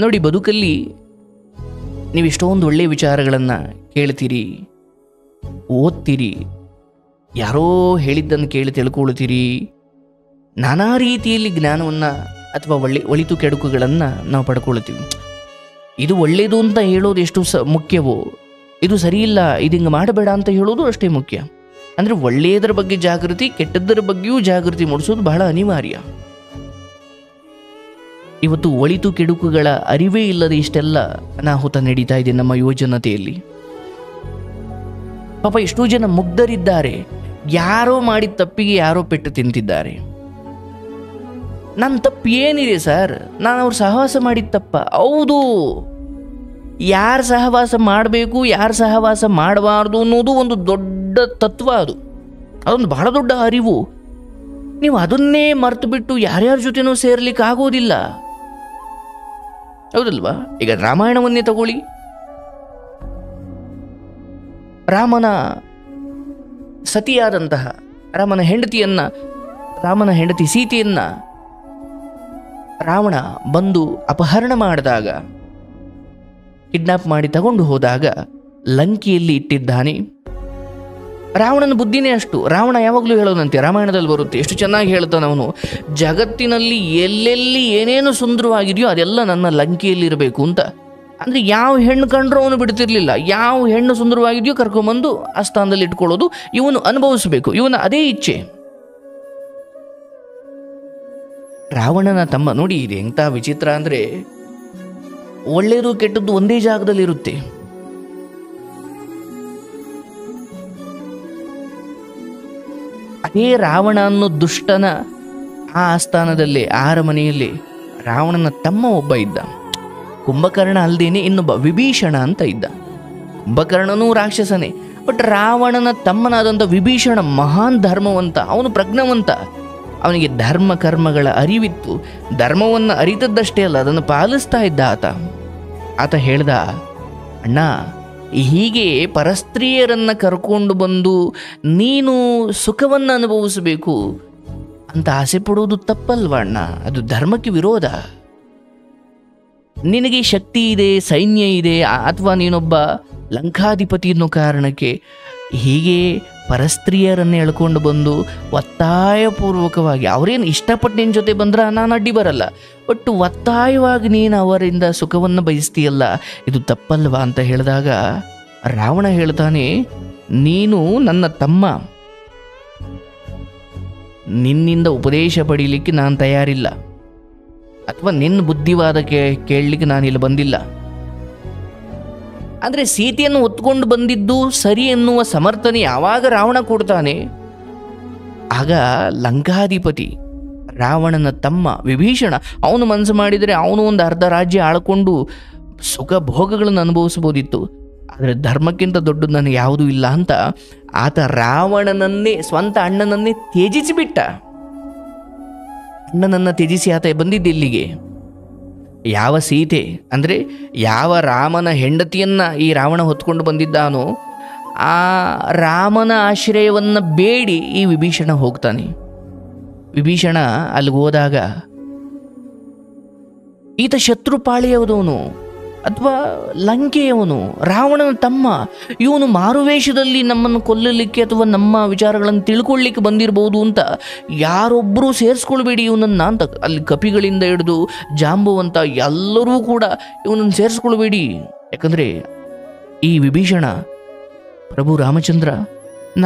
ನೋಡಿ, ಬದುಕಲ್ಲಿ ನೀವು ಎಷ್ಟೊಂದು ಒಳ್ಳೆಯ ವಿಚಾರಗಳನ್ನು ಕೇಳ್ತೀರಿ, ಓದ್ತೀರಿ, ಯಾರೋ ಹೇಳಿದ್ದನ್ನು ಕೇಳಿ ತಿಳ್ಕೊಳ್ತೀರಿ, ನಾನಾ ರೀತಿಯಲ್ಲಿ ಜ್ಞಾನವನ್ನು ಅಥವಾ ಒಳಿತು ಕೆಡುಕುಗಳನ್ನು ನಾವು ಪಡ್ಕೊಳ್ತೀವಿ. ಇದು ಒಳ್ಳೆಯದು ಅಂತ ಹೇಳೋದು ಎಷ್ಟು ಮುಖ್ಯವೋ, ಇದು ಸರಿಯಿಲ್ಲ, ಇದು ಹಿಂಗೆ ಮಾಡಬೇಡ ಅಂತ ಹೇಳೋದು ಅಷ್ಟೇ ಮುಖ್ಯ. ಅಂದರೆ ಒಳ್ಳೆಯದರ ಬಗ್ಗೆ ಜಾಗೃತಿ, ಕೆಟ್ಟದ್ದರ ಬಗ್ಗೆಯೂ ಜಾಗೃತಿ ಮೂಡಿಸೋದು ಬಹಳ ಅನಿವಾರ್ಯ. ಇವತ್ತು ಒಳಿತು ಕೆಡುಕುಗಳ ಅರಿವೇ ಇಲ್ಲದೆ ಇಷ್ಟೆಲ್ಲ ಅನಾಹುತ ನಡೀತಾ ಇದೆ ನಮ್ಮ ಯುವಜನತೆಯಲ್ಲಿ. ಪಾಪ ಎಷ್ಟೋ ಜನ ಮುಗ್ಧರಿದ್ದಾರೆ, ಯಾರೋ ಮಾಡಿದ ತಪ್ಪಿಗೆ ಯಾರೋ ಪೆಟ್ಟು ತಿಂತಿದ್ದಾರೆ. ನನ್ನ ತಪ್ಪು ಏನಿದೆ ಸರ್? ನಾನು ಅವ್ರ ಸಹವಾಸ ಮಾಡಿದ ತಪ್ಪ? ಹೌದು. ಯಾರು ಸಹವಾಸ ಮಾಡಬೇಕು, ಯಾರು ಸಹವಾಸ ಮಾಡಬಾರ್ದು ಅನ್ನೋದು ಒಂದು ದೊಡ್ಡ ತತ್ವ. ಅದೊಂದು ಬಹಳ ದೊಡ್ಡ ಅರಿವು. ನೀವು ಅದನ್ನೇ ಮರೆತು ಬಿಟ್ಟು ಯಾರ್ಯಾರ ಜೊತೆನೂ ಸೇರ್ಲಿಕ್ಕೆ ಆಗೋದಿಲ್ಲ, ಹೌದಲ್ವಾ? ಈಗ ರಾಮಾಯಣವನ್ನೇ ತಗೊಳ್ಳಿ. ರಾಮನ ಸತಿಯಾದಂತಹ ರಾಮನ ಹೆಂಡತಿ ಸೀತೆಯನ್ನ ರಾವಣ ಬಂದು ಅಪಹರಣ ಮಾಡಿದಾಗ, ಕಿಡ್ನಾಪ್ ಮಾಡಿ ತಗೊಂಡು ಹೋದಾಗ ಲಂಕೆಯಲ್ಲಿ ಇಟ್ಟಿದ್ದಾನೆ. ರಾವಣನ ಬುದ್ಧಿನೇ ಅಷ್ಟು. ರಾವಣ ಯಾವಾಗಲೂ ಹೇಳೋದಂತೆ, ರಾಮಾಯಣದಲ್ಲಿ ಬರುತ್ತೆ, ಎಷ್ಟು ಚೆನ್ನಾಗಿ ಹೇಳ್ತಾನೆ ಅವನು, ಜಗತ್ತಿನಲ್ಲಿ ಎಲ್ಲೆಲ್ಲಿ ಏನೇನು ಸುಂದರವಾಗಿದೆಯೋ ಅದೆಲ್ಲ ನನ್ನ ಲಂಕೆಯಲ್ಲಿ ಇರಬೇಕು ಅಂತ. ಅಂದರೆ ಯಾವ ಹೆಣ್ಣು ಕಂಡ್ರೂ ಅವನು ಬಿಡ್ತಿರ್ಲಿಲ್ಲ. ಯಾವ ಹೆಣ್ಣು ಸುಂದರವಾಗಿದೆಯೋ ಕರ್ಕೊಂಬಂದು ಆ ಸ್ಥಾನದಲ್ಲಿ ಇಟ್ಕೊಳ್ಳೋದು, ಇವನು ಅನುಭವಿಸಬೇಕು, ಇವನ ಅದೇ ಇಚ್ಛೆ. ರಾವಣನ ತಮ್ಮ ನೋಡಿ, ಇದೆ ಎಂಥ ವಿಚಿತ್ರ ಅಂದರೆ, ಒಳ್ಳೆಯದು ಕೆಟ್ಟದ್ದು ಒಂದೇ ಜಾಗದಲ್ಲಿರುತ್ತೆ. ಅದೇ ರಾವಣ ಅನ್ನೋ ದುಷ್ಟನ ಆ ಆಸ್ಥಾನದಲ್ಲಿ, ಆ ಅರಮನೆಯಲ್ಲಿ ರಾವಣನ ತಮ್ಮ ಒಬ್ಬ ಇದ್ದ, ಕುಂಭಕರ್ಣ ಅಲ್ಲದೇನೆ ಇನ್ನೊಬ್ಬ ವಿಭೀಷಣ ಅಂತ ಇದ್ದ. ಕುಂಭಕರ್ಣನೂ ರಾಕ್ಷಸನೇ, ಬಟ್ ರಾವಣನ ತಮ್ಮನಾದಂಥ ವಿಭೀಷಣ ಮಹಾನ್ ಧರ್ಮವಂತ, ಅವನು ಪ್ರಜ್ಞಾವಂತ, ಅವನಿಗೆ ಧರ್ಮ ಕರ್ಮಗಳ ಅರಿವಿತ್ತು. ಧರ್ಮವನ್ನು ಅರಿತದ್ದಷ್ಟೇ ಅಲ್ಲ, ಅದನ್ನು ಪಾಲಿಸ್ತಾ ಇದ್ದ ಆತ ಹೇಳ್ದ, ಅಣ್ಣ, ಹೀಗೆ ಪರಸ್ತ್ರೀಯರನ್ನು ಕರ್ಕೊಂಡು ಬಂದು ನೀನು ಸುಖವನ್ನು ಅನುಭವಿಸಬೇಕು ಅಂತ ಆಸೆ ಪಡುವುದು ತಪ್ಪಲ್ವ ಅಣ್ಣ? ಅದು ಧರ್ಮಕ್ಕೆ ವಿರೋಧ. ನಿನಗೆ ಶಕ್ತಿ ಇದೆ, ಸೈನ್ಯ ಇದೆ, ಅಥವಾ ನೀನೊಬ್ಬ ಲಂಕಾಧಿಪತಿ ಅನ್ನೋ ಕಾರಣಕ್ಕೆ ಹೀಗೆ ಪರಸ್ತ್ರೀಯರನ್ನು ಎಳ್ಕೊಂಡು ಬಂದು ಒತ್ತಾಯಪೂರ್ವಕವಾಗಿ, ಅವರೇನು ಇಷ್ಟಪಟ್ಟು ನಿನ್ನ ಜೊತೆ ಬಂದ್ರೆ ನಾನು ಅಡ್ಡಿ ಬರಲ್ಲ, ಬಟ್ ಒತ್ತಾಯವಾಗಿ ನೀನು ಅವರಿಂದ ಸುಖವನ್ನು ಬಯಸ್ತೀಯಲ್ಲ, ಇದು ತಪ್ಪಲ್ವಾ ಅಂತ ಹೇಳಿದಾಗ ರಾವಣ ಹೇಳ್ತಾನೆ, ನೀನು ನನ್ನ ತಮ್ಮ, ನಿನ್ನಿಂದ ಉಪದೇಶ ಪಡೀಲಿಕ್ಕೆ ನಾನು ತಯಾರಿಲ್ಲ, ಅಥವಾ ನಿನ್ನ ಬುದ್ಧಿವಾದ ಕೇಳಲಿಕ್ಕೆ ನಾನಿಲ್ಲಿ ಬಂದಿಲ್ಲ. ಅಂದರೆ ಸೀತೆಯನ್ನು ಹೊತ್ಕೊಂಡು ಬಂದಿದ್ದು ಸರಿ ಎನ್ನುವ ಸಮರ್ಥನೆ ಯಾವಾಗ ರಾವಣ ಕೊಡ್ತಾನೆ, ಆಗ ಲಂಕಾಧಿಪತಿ ರಾವಣನ ತಮ್ಮ ವಿಭೀಷಣ ಅವನು ಮನಸ್ಸು ಮಾಡಿದರೆ ಅವನು ಒಂದು ಅರ್ಧ ರಾಜ್ಯ ಆಳ್ಕೊಂಡು ಸುಖ ಭೋಗಗಳನ್ನು ಅನುಭವಿಸ್ಬೋದಿತ್ತು. ಆದರೆ ಧರ್ಮಕ್ಕಿಂತ ದೊಡ್ಡದು ನನಗೆ ಯಾವುದೂ ಇಲ್ಲ ಅಂತ ಆತ ರಾವಣನನ್ನೇ, ಸ್ವಂತ ಅಣ್ಣನನ್ನೇ ತ್ಯಜಿಸಿಬಿಟ್ಟ. ಅಣ್ಣನನ್ನು ತ್ಯಜಿಸಿ ಆತ ಬಂದಿದ್ದ ಇಲ್ಲಿಗೆ. ಯಾವ ಸೀತೆ ಅಂದರೆ ಯಾವ ರಾಮನ ಹೆಂಡತಿಯನ್ನು ಈ ರಾವಣ ಹೊತ್ಕೊಂಡು ಬಂದಿದ್ದಾನೋ ಆ ರಾಮನ ಆಶ್ರಯವನ್ನು ಬೇಡಿ ಈ ವಿಭೀಷಣ ಹೋಗ್ತಾನೆ. ವಿಭೀಷಣ ಅಲ್ಲಿಗೆ ಹೋದಾಗ ಈತ ಶತ್ರುಪಾಳೆಯವನು ಅಥವಾ ಲಂಕೆಯವನು, ರಾವಣನ ತಮ್ಮ, ಇವನು ಮಾರುವೇಷದಲ್ಲಿ ನಮ್ಮನ್ನು ಕೊಲ್ಲಲಿಕ್ಕೆ ಅಥವಾ ನಮ್ಮ ವಿಚಾರಗಳನ್ನು ತಿಳ್ಕೊಳ್ಳಿಕ್ಕೆ ಬಂದಿರಬಹುದು ಅಂತ ಯಾರೊಬ್ಬರೂ ಸೇರಿಸ್ಕೊಳ್ಬೇಡಿ ಇವನನ್ನು ಅಂತ ಅಲ್ಲಿ ಕಪಿಗಳಿಂದ ಹಿಡಿದು ಜಾಂಬುವಂತ ಎಲ್ಲರೂ ಕೂಡ ಇವನನ್ನು ಸೇರಿಸ್ಕೊಳ್ಬೇಡಿ. ಯಾಕಂದರೆ ಈ ವಿಭೀಷಣ ಪ್ರಭು ರಾಮಚಂದ್ರ,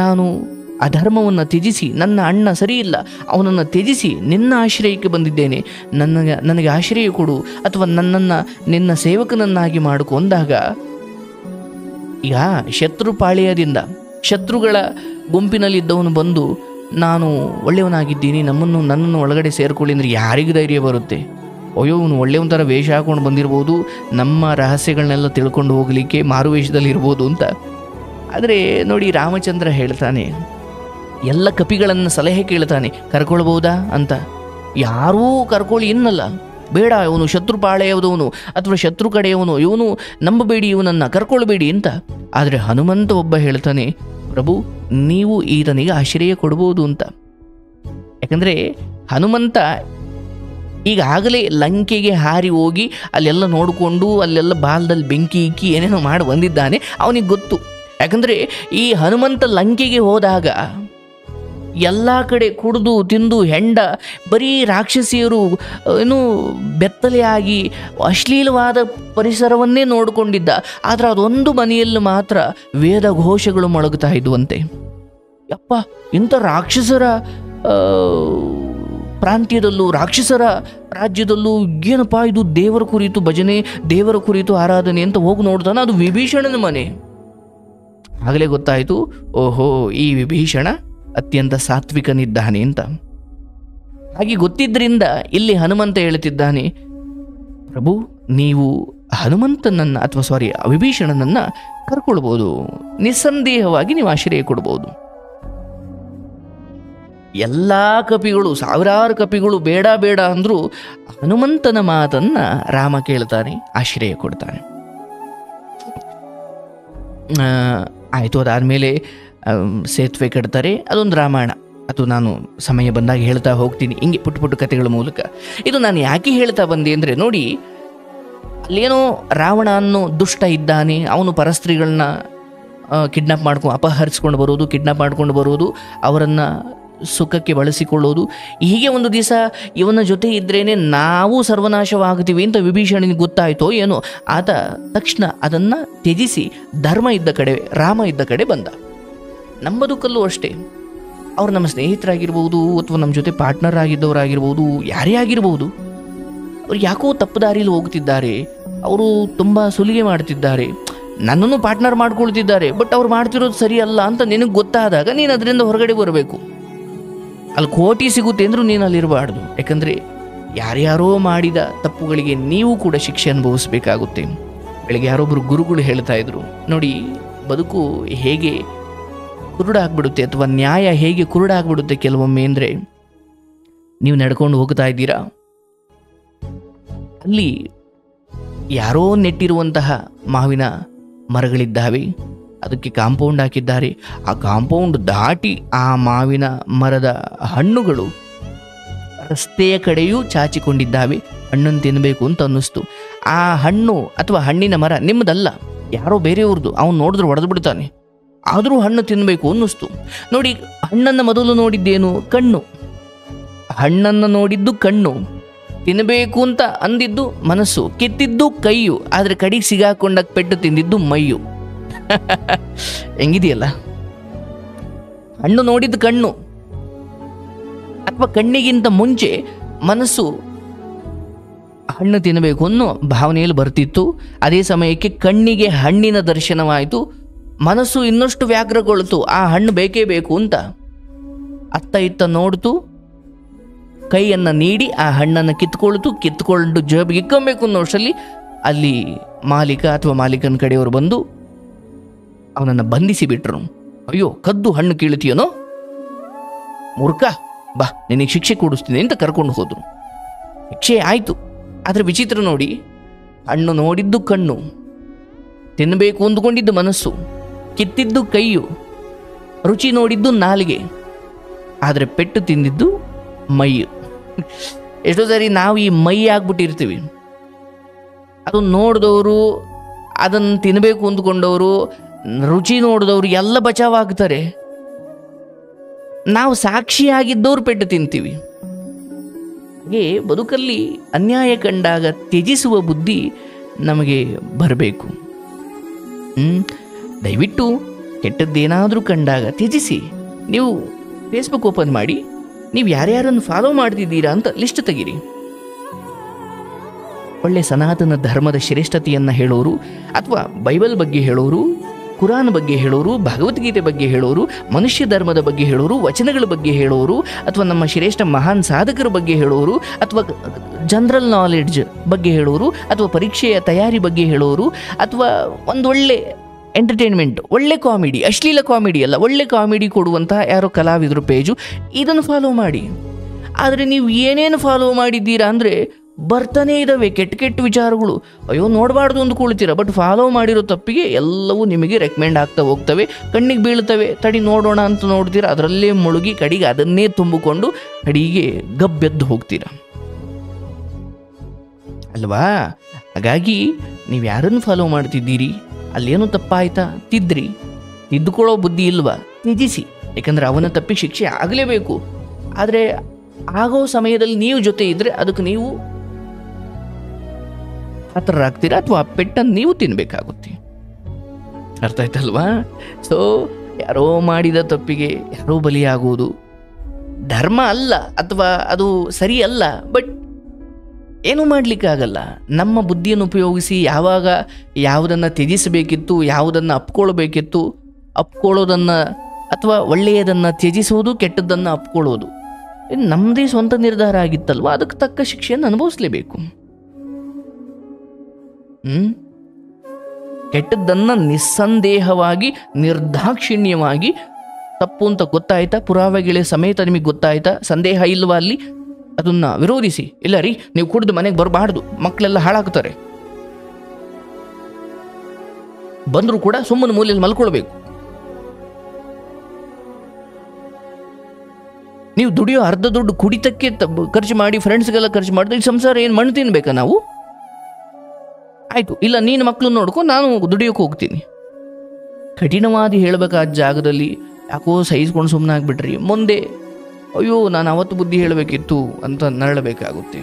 ನಾನು ಅಧರ್ಮವನ್ನು ತ್ಯಜಿಸಿ, ನನ್ನ ಅಣ್ಣ ಸರಿಯಿಲ್ಲ ಅವನನ್ನು ತ್ಯಜಿಸಿ ನಿನ್ನ ಆಶ್ರಯಕ್ಕೆ ಬಂದಿದ್ದೇನೆ, ನನಗೆ ಆಶ್ರಯ ಕೊಡು ಅಥವಾ ನನ್ನನ್ನು ನಿನ್ನ ಸೇವಕನನ್ನಾಗಿ ಮಾಡಿಕೊಂಡಾಗ, ಈಗ ಶತ್ರುಪಾಳ್ಯದಿಂದ ಶತ್ರುಗಳ ಗುಂಪಿನಲ್ಲಿದ್ದವನು ಬಂದು ನಾನು ಒಳ್ಳೆಯವನಾಗಿದ್ದೀನಿ, ನನ್ನನ್ನು ಒಳಗಡೆ ಸೇರ್ಕೊಳ್ಳಿ ಅಂದರೆ ಯಾರಿಗೂ ಧೈರ್ಯ ಬರುತ್ತೆ? ಅಯ್ಯೋ, ಇವನು ಒಳ್ಳೆಯವನ ಥರ ವೇಷ ಹಾಕೊಂಡು ಬಂದಿರ್ಬೋದು, ನಮ್ಮ ರಹಸ್ಯಗಳನ್ನೆಲ್ಲ ತಿಳ್ಕೊಂಡು ಹೋಗಲಿಕ್ಕೆ ಮಾರುವೇಷದಲ್ಲಿ ಇರ್ಬೋದು ಅಂತ. ಆದರೆ ನೋಡಿ, ರಾಮಚಂದ್ರ ಹೇಳ್ತಾನೆ, ಎಲ್ಲ ಕಪಿಗಳನ್ನು ಸಲಹೆ ಕೇಳ್ತಾನೆ, ಕರ್ಕೊಳ್ಬಹುದಾ ಅಂತ. ಯಾರೂ ಕರ್ಕೊಳ್ಳಿ ಇನ್ನಲ್ಲ, ಬೇಡ, ಇವನು ಶತ್ರುಪಾಳೆಯವನು ಅಥವಾ ಶತ್ರು ಕಡೆಯವನು, ಇವನು ನಂಬಬೇಡಿ, ಇವನನ್ನು ಕರ್ಕೊಳ್ಬೇಡಿ ಅಂತ. ಆದರೆ ಹನುಮಂತ ಒಬ್ಬ ಹೇಳ್ತಾನೆ, ಪ್ರಭು ನೀವು ಈತನಿಗೆ ಆಶ್ರಯ ಕೊಡ್ಬೋದು ಅಂತ. ಯಾಕಂದರೆ ಹನುಮಂತ ಈಗಾಗಲೇ ಲಂಕೆಗೆ ಹಾರಿ ಹೋಗಿ ಅಲ್ಲೆಲ್ಲ ನೋಡಿಕೊಂಡು ಅಲ್ಲೆಲ್ಲ ಬಾಲದಲ್ಲಿ ಬೆಂಕಿ ಇಕ್ಕಿ ಏನೇನೋ ಮಾಡಿ ಬಂದಿದ್ದಾನೆ. ಅವನಿಗೆ ಗೊತ್ತು. ಯಾಕಂದರೆ ಈ ಹನುಮಂತ ಲಂಕೆಗೆ ಹೋದಾಗ ಎಲ್ಲ ಕಡೆ ಕುಡಿದು ತಿಂದು ಹೆಂಡ ಬರೀ ರಾಕ್ಷಸಿಯರು ಏನು ಬೆತ್ತಲೆಯಾಗಿ ಅಶ್ಲೀಲವಾದ ಪರಿಸರವನ್ನೇ ನೋಡಿಕೊಂಡಿದ್ದ. ಆದರೆ ಅದೊಂದು ಮನೆಯಲ್ಲಿ ಮಾತ್ರ ವೇದ ಘೋಷಗಳು ಮೊಳಗುತ್ತಾ ಇದ್ವಂತೆ. ಯಪ್ಪ, ಇಂಥ ರಾಕ್ಷಸರ ಪ್ರಾಂತ್ಯದಲ್ಲೂ ರಾಕ್ಷಸರ ರಾಜ್ಯದಲ್ಲೂ ಏನಪ್ಪ ಇದು, ದೇವರ ಕುರಿತು ಭಜನೆ, ದೇವರ ಕುರಿತು ಆರಾಧನೆ ಅಂತ ಹೋಗಿ ನೋಡ್ತಾನೆ. ಅದು ವಿಭೀಷಣನ ಮನೆ. ಆಗಲೇ ಗೊತ್ತಾಯಿತು, ಓಹೋ, ಈ ವಿಭೀಷಣ ಅತ್ಯಂತ ಸಾತ್ವಿಕನಿದ್ದಾನೆ ಅಂತ. ಹಾಗೆ ಗೊತ್ತಿದ್ದರಿಂದ ಇಲ್ಲಿ ಹನುಮಂತ ಹೇಳುತ್ತಿದ್ದಾನೆ, ಪ್ರಭು ನೀವು ಹನುಮಂತನನ್ನು ಅಥವಾ ವಿಭೀಷಣನನ್ನು ಕರ್ಕೊಳ್ಬೋದು, ನಿಸ್ಸಂದೇಹವಾಗಿ ನೀವು ಆಶ್ರಯ ಕೊಡ್ಬೋದು. ಎಲ್ಲ ಕಪಿಗಳು, ಸಾವಿರಾರು ಕಪಿಗಳು ಬೇಡ ಬೇಡ ಅಂದರೂ ಹನುಮಂತನ ಮಾತನ್ನು ರಾಮ ಕೇಳ್ತಾನೆ, ಆಶ್ರಯ ಕೊಡ್ತಾನೆ. ಆಯಿತು, ಅದಾದಮೇಲೆ ಸೇತುವೆ ಕಟ್ತಾರೆ. ಅದೊಂದು ರಾಮಾಯಣ. ಅದು ನಾನು ಸಮಯ ಬಂದಾಗ ಹೇಳ್ತಾ ಹೋಗ್ತೀನಿ, ಹಿಂಗೆ ಪುಟ್ಟ ಪುಟ್ಟ ಕಥೆಗಳ ಮೂಲಕ. ಇದು ನಾನು ಯಾಕೆ ಹೇಳ್ತಾ ಬಂದೆ ಅಂದರೆ, ನೋಡಿ, ಅಲ್ಲೇನೋ ರಾವಣ ಅನ್ನೋ ದುಷ್ಟ ಇದ್ದಾನೆ. ಅವನು ಪರಸ್ತ್ರೀಗಳನ್ನ ಅಪಹರಿಸ್ಕೊಂಡು ಬರೋದು, ಕಿಡ್ನಾಪ್ ಮಾಡ್ಕೊಂಡು ಬರೋದು, ಅವರನ್ನು ಸುಖಕ್ಕೆ ಬಳಸಿಕೊಳ್ಳೋದು. ಹೀಗೆ ಒಂದು ದಿವಸ ಇವನ ಜೊತೆ ಇದ್ರೇನೆ ನಾವು ಸರ್ವನಾಶವಾಗ್ತೀವಿ ಅಂತ ವಿಭೀಷಣನಿಗೆ ಗೊತ್ತಾಯಿತೋ ಏನೋ. ಆತ ತಕ್ಷಣ ಅದನ್ನು ತ್ಯಜಿಸಿ ಧರ್ಮ ಇದ್ದ ಕಡೆ, ರಾಮ ಇದ್ದ ಕಡೆ ಬಂದ. ನಮ್ಮ ಬದುಕಲ್ಲೂ ಅಷ್ಟೇ, ಅವ್ರು ನಮ್ಮ ಸ್ನೇಹಿತರಾಗಿರ್ಬೋದು ಅಥವಾ ನಮ್ಮ ಜೊತೆ ಪಾರ್ಟ್ನರ್ ಆಗಿದ್ದವರಾಗಿರ್ಬೋದು, ಯಾರೇ ಆಗಿರ್ಬೋದು, ಅವ್ರು ಯಾಕೋ ತಪ್ಪು ದಾರಿಯಲ್ಲಿ ಹೋಗ್ತಿದ್ದಾರೆ, ಅವರು ತುಂಬ ಸುಲಿಗೆ ಮಾಡ್ತಿದ್ದಾರೆ, ನನ್ನನ್ನು ಪಾರ್ಟ್ನರ್ ಮಾಡ್ಕೊಳ್ತಿದ್ದಾರೆ, ಬಟ್ ಅವ್ರು ಮಾಡ್ತಿರೋದು ಸರಿ ಅಲ್ಲ ಅಂತ ನಿನಗೆ ಗೊತ್ತಾದಾಗ ನೀನು ಅದರಿಂದ ಹೊರಗಡೆ ಬರಬೇಕು. ಅಲ್ಲಿ ಕೋಟಿ ಸಿಗುತ್ತೆ ಅಂದರೂ ನೀನು ಅಲ್ಲಿರಬಾರ್ದು. ಯಾಕಂದರೆ ಯಾರ್ಯಾರೋ ಮಾಡಿದ ತಪ್ಪುಗಳಿಗೆ ನೀವು ಕೂಡ ಶಿಕ್ಷೆ ಅನುಭವಿಸಬೇಕಾಗುತ್ತೆ. ಬೆಳಗ್ಗೆ ಯಾರೊಬ್ಬರು ಗುರುಗಳು ಹೇಳ್ತಾ ಇದ್ರು, ನೋಡಿ, ಬದುಕು ಹೇಗೆ ಕುರುಡಾಗ್ಬಿಡುತ್ತೆ ಅಥವಾ ನ್ಯಾಯ ಹೇಗೆ ಕುರುಡಾಗ್ಬಿಡುತ್ತೆ ಕೆಲವೊಮ್ಮೆ ಅಂದರೆ, ನೀವು ನಡ್ಕೊಂಡು ಹೋಗ್ತಾ ಇದ್ದೀರಾ, ಅಲ್ಲಿ ಯಾರೋ ನೆಟ್ಟಿರುವಂತಹ ಮಾವಿನ ಮರಗಳಿದ್ದಾವೆ, ಅದಕ್ಕೆ ಕಾಂಪೌಂಡ್ ಹಾಕಿದ್ದಾರೆ. ಆ ಕಾಂಪೌಂಡ್ ದಾಟಿ ಆ ಮಾವಿನ ಮರದ ಹಣ್ಣುಗಳು ರಸ್ತೆಯ ಕಡೆಯೂ ಚಾಚಿಕೊಂಡಿದ್ದಾವೆ. ಹಣ್ಣನ್ನು ತಿನ್ನಬೇಕು ಅಂತ ಅನ್ನಿಸ್ತು. ಆ ಹಣ್ಣು ಅಥವಾ ಹಣ್ಣಿನ ಮರ ನಿಮ್ಮದಲ್ಲ, ಯಾರೋ ಬೇರೆಯವ್ರದ್ದು. ಅವನು ನೋಡಿದ್ರೆ ಹೊಡೆದು ಬಿಡ್ತಾನೆ. ಆದರೂ ಹಣ್ಣು ತಿನ್ನಬೇಕು ಅನ್ನಿಸ್ತು. ನೋಡಿ, ಹಣ್ಣನ್ನು ಮೊದಲು ನೋಡಿದ್ದೇನು? ಕಣ್ಣು. ಹಣ್ಣನ್ನು ನೋಡಿದ್ದು ಕಣ್ಣು, ತಿನ್ನಬೇಕು ಅಂತ ಅಂದಿದ್ದು ಮನಸ್ಸು, ಕಿತ್ತಿದ್ದು ಕೈಯು, ಆದರೆ ಕಡೆಗೆ ಸಿಗಾಕೊಂಡ ಪೆಟ್ಟು ತಿಂದಿದ್ದು ಮೈಯು. ಹೆಂಗಿದೆಯಲ್ಲ, ಹಣ್ಣು ನೋಡಿದ್ದು ಕಣ್ಣು ಅಥವಾ ಕಣ್ಣಿಗಿಂತ ಮುಂಚೆ ಮನಸ್ಸು ಹಣ್ಣು ತಿನ್ನಬೇಕು ಅನ್ನೋ ಭಾವನೆಯಲ್ಲಿ ಬರ್ತಿತ್ತು. ಅದೇ ಸಮಯಕ್ಕೆ ಕಣ್ಣಿಗೆ ಹಣ್ಣಿನ ದರ್ಶನವಾಯಿತು. ಮನಸ್ಸು ಇನ್ನಷ್ಟು ವ್ಯಾಘ್ರಗೊಳ್ತು, ಆ ಹಣ್ಣು ಬೇಕೇ ಬೇಕು ಅಂತ. ಅತ್ತ ಇತ್ತ ನೋಡ್ತು, ಕೈಯನ್ನು ನೀಡಿ ಆ ಹಣ್ಣನ್ನು ಕಿತ್ಕೊಂಡು ಜೇಬಿಗೆ ಇಕ್ಕೊಬೇಕು ಅನ್ನೋಷ್ಟರಲ್ಲಿ ಅಲ್ಲಿ ಮಾಲೀಕ ಅಥವಾ ಮಾಲೀಕನ ಕಡೆಯವರು ಬಂದು ಅವನನ್ನು ಬಂಧಿಸಿ ಬಿಟ್ರು. ಅಯ್ಯೋ, ಕದ್ದು ಹಣ್ಣು ಕೀಳ್ತೀಯನೋ ಮೂರ್ಖ, ಬಾ ನಿನಗೆ ಶಿಕ್ಷೆ ಕೊಡಿಸ್ತೀನಿ ಅಂತ ಕರ್ಕೊಂಡು ಹೋದರು. ಶಿಕ್ಷೆ ಆಯಿತು. ಆದರೆ ವಿಚಿತ್ರ ನೋಡಿ, ಹಣ್ಣು ನೋಡಿದ್ದು ಕಣ್ಣು, ತಿನ್ನಬೇಕು ಅಂದುಕೊಂಡಿದ್ದು ಮನಸ್ಸು, ಕಿತ್ತಿದ್ದು ಕೈಯು, ರುಚಿ ನೋಡಿದ್ದು ನಾಲಿಗೆ, ಆದರೆ ಪೆಟ್ಟು ತಿಂದಿದ್ದು ಮೈಯು. ಎಷ್ಟೋ ಸರಿ ನಾವು ಈ ಮೈ ಆಗ್ಬಿಟ್ಟಿರ್ತೀವಿ. ಅದು ನೋಡಿದವರು, ಅದನ್ನು ತಿನ್ನಬೇಕು ಅಂದ್ಕೊಂಡವರು, ರುಚಿ ನೋಡಿದವರು ಎಲ್ಲ ಬಚಾವಾಗ್ತಾರೆ. ನಾವು ಸಾಕ್ಷಿಯಾಗಿದ್ದವ್ರು ಪೆಟ್ಟು ತಿಂತೀವಿ. ಹಾಗೆ ಬದುಕಲ್ಲಿ ಅನ್ಯಾಯ ಕಂಡಾಗ ತ್ಯಜಿಸುವ ಬುದ್ಧಿ ನಮಗೆ ಬರಬೇಕು. ದಯವಿಟ್ಟು ಕೆಟ್ಟದ್ದೇನಾದರೂ ಕಂಡಾಗ ತ್ಯಜಿಸಿ. ನೀವು ಫೇಸ್ಬುಕ್ ಓಪನ್ ಮಾಡಿ, ನೀವು ಯಾರ್ಯಾರನ್ನು ಫಾಲೋ ಮಾಡ್ತಿದ್ದೀರಾ ಅಂತ ಲಿಸ್ಟ್ ತೆಗೀರಿ. ಒಳ್ಳೆ ಸನಾತನ ಧರ್ಮದ ಶ್ರೇಷ್ಠತೆಯನ್ನು ಹೇಳೋರು, ಅಥವಾ ಬೈಬಲ್ ಬಗ್ಗೆ ಹೇಳೋರು, ಕುರಾನ್ ಬಗ್ಗೆ ಹೇಳೋರು, ಭಗವದ್ಗೀತೆ ಬಗ್ಗೆ ಹೇಳೋರು, ಮನುಷ್ಯ ಧರ್ಮದ ಬಗ್ಗೆ ಹೇಳೋರು, ವಚನಗಳ ಬಗ್ಗೆ ಹೇಳೋರು, ಅಥವಾ ನಮ್ಮ ಶ್ರೇಷ್ಠ ಮಹಾನ್ ಸಾಧಕರ ಬಗ್ಗೆ ಹೇಳೋರು, ಅಥವಾ ಜನರಲ್ ನಾಲೆಡ್ಜ್ ಬಗ್ಗೆ ಹೇಳೋರು, ಅಥವಾ ಪರೀಕ್ಷೆಯ ತಯಾರಿ ಬಗ್ಗೆ ಹೇಳೋರು, ಅಥವಾ ಒಂದೊಳ್ಳೆ ಎಂಟರ್ಟೈನ್ಮೆಂಟ್, ಒಳ್ಳೆ ಕಾಮಿಡಿ, ಅಶ್ಲೀಲ ಕಾಮಿಡಿ ಅಲ್ಲ, ಒಳ್ಳೆ ಕಾಮಿಡಿ ಕೊಡುವಂತಹ ಯಾರೋ ಕಲಾವಿದರು ಪೇಜು, ಇದನ್ನು ಫಾಲೋ ಮಾಡಿ. ಆದರೆ ನೀವು ಏನೇನು ಫಾಲೋ ಮಾಡಿದ್ದೀರಾ ಅಂದರೆ ಬರ್ತಾನೇ ಇದ್ದಾವೆ ಕೆಟ್ಟ ಕೆಟ್ಟ ವಿಚಾರಗಳು. ಅಯ್ಯೋ, ನೋಡಬಾರ್ದು ಅಂದ್ಕೊಳ್ತೀರ, ಬಟ್ ಫಾಲೋ ಮಾಡಿರೋ ತಪ್ಪಿಗೆ ಎಲ್ಲವೂ ನಿಮಗೆ ರೆಕಮೆಂಡ್ ಆಗ್ತಾ ಹೋಗ್ತವೆ, ಕಣ್ಣಿಗೆ ಬೀಳ್ತವೆ. ತಡಿ ನೋಡೋಣ ಅಂತ ನೋಡ್ತೀರ, ಅದರಲ್ಲೇ ಮುಳುಗಿ ಕಡೆಗೆ ಅದನ್ನೇ ತುಂಬಿಕೊಂಡು ಕಡೆಗೆ ಗಬ್ಬೆದ್ದು ಹೋಗ್ತೀರ. ಅಲ್ವಾ? ಹಾಗಾಗಿ ನೀವು ಯಾರನ್ನು ಫಾಲೋ ಮಾಡ್ತಿದ್ದೀರಿ, ಅಲ್ಲೇನೋ ತಪ್ಪಾಯ್ತಾ, ತಿದ್ದುಕೊಳ್ಳೋ ಬುದ್ಧಿ ಇಲ್ವಾ, ತ್ಯಜಿಸಿ. ಯಾಕಂದ್ರೆ ಅವನ ತಪ್ಪಿಗೆ ಶಿಕ್ಷೆ ಆಗಲೇಬೇಕು. ಆದರೆ ಆಗೋ ಸಮಯದಲ್ಲಿ ನೀವು ಜೊತೆ ಇದ್ದರೆ ಅದಕ್ಕೆ ನೀವು ಪಾತ್ರರಾಗ್ತೀರಾ ಅಥವಾ ಆ ಪೆಟ್ಟನ್ನು ನೀವು ತಿನ್ನಬೇಕಾಗುತ್ತೆ. ಅರ್ಥ ಆಯ್ತಲ್ವಾ? ಸೊ ಯಾರೋ ಮಾಡಿದ ತಪ್ಪಿಗೆ ಯಾರೋ ಬಲಿಯಾಗುವುದು ಧರ್ಮ ಅಲ್ಲ ಅಥವಾ ಅದು ಸರಿ ಅಲ್ಲ. ಬಟ್ ಏನೂ ಮಾಡಲಿಕ್ಕಾಗಲ್ಲ. ನಮ್ಮ ಬುದ್ಧಿಯನ್ನು ಉಪಯೋಗಿಸಿ ಯಾವಾಗ ಯಾವುದನ್ನು ತ್ಯಜಿಸಬೇಕಿತ್ತು, ಯಾವುದನ್ನು ಅಪ್ಕೊಳ್ಬೇಕಿತ್ತು, ಅಪ್ಕೊಳ್ಳೋದನ್ನು ಅಥವಾ ಒಳ್ಳೆಯದನ್ನು ತ್ಯಜಿಸುವುದು, ಕೆಟ್ಟದ್ದನ್ನು ಅಪ್ಕೊಳ್ಳೋದು ನಮ್ಮದೇ ಸ್ವಂತ ನಿರ್ಧಾರ ಆಗಿತ್ತಲ್ವ, ಅದಕ್ಕೆ ತಕ್ಕ ಶಿಕ್ಷೆಯನ್ನು ಅನುಭವಿಸಲೇಬೇಕು. ಕೆಟ್ಟದ್ದನ್ನು ನಿಸ್ಸಂದೇಹವಾಗಿ ನಿರ್ದಾಕ್ಷಿಣ್ಯವಾಗಿ ತಪ್ಪು ಅಂತ ಗೊತ್ತಾಯ್ತಾ, ಪುರಾವೆಗಳ ಸಮೇತ ನಿಮಗೆ ಗೊತ್ತಾಯ್ತಾ, ಸಂದೇಹ ಇಲ್ವಾ ಅಲ್ಲಿ, ಅದನ್ನ ವಿರೋಧಿಸಿ. ಇಲ್ಲ ರೀ, ನೀವು ಕುಡಿದು ಮನೆಗೆ ಬರಬಾರ್ದು, ಮಕ್ಕಳೆಲ್ಲ ಹಾಳಾಗ್ತಾರೆ, ಬಂದರೂ ಕೂಡ ಸುಮ್ಮನೆ ಮೂಲೆಯಲ್ಲಿ ಮಲ್ಕೊಳ್ಬೇಕು. ನೀವು ದುಡಿಯೋ ಅರ್ಧ ದುಡ್ಡು ಕುಡಿತಕ್ಕೆ ಖರ್ಚು ಮಾಡಿ, ಫ್ರೆಂಡ್ಸ್ಗೆಲ್ಲ ಖರ್ಚು ಮಾಡಿದ್ರೆ ಈ ಸಂಸಾರ ಏನು ಮಣ್ಣು ತಿನ್ಬೇಕಾ ನಾವು? ಆಯಿತು, ಇಲ್ಲ ನೀನು ಮಕ್ಕಳು ನೋಡ್ಕೊ, ನಾನು ದುಡಿಯೋಕೆ ಹೋಗ್ತೀನಿ. ಕಠಿಣವಾದಿ ಹೇಳಬೇಕಾದ ಜಾಗದಲ್ಲಿ ಯಾಕೋ ಸಹಿಸ್ಕೊಂಡು ಸುಮ್ಮನೆ ಆಗ್ಬಿಟ್ರಿ, ಮುಂದೆ ಅಯ್ಯೋ ನಾನು ಅವತ್ತು ಬುದ್ಧಿ ಹೇಳಬೇಕಿತ್ತು ಅಂತ ನರಳಬೇಕಾಗುತ್ತೆ.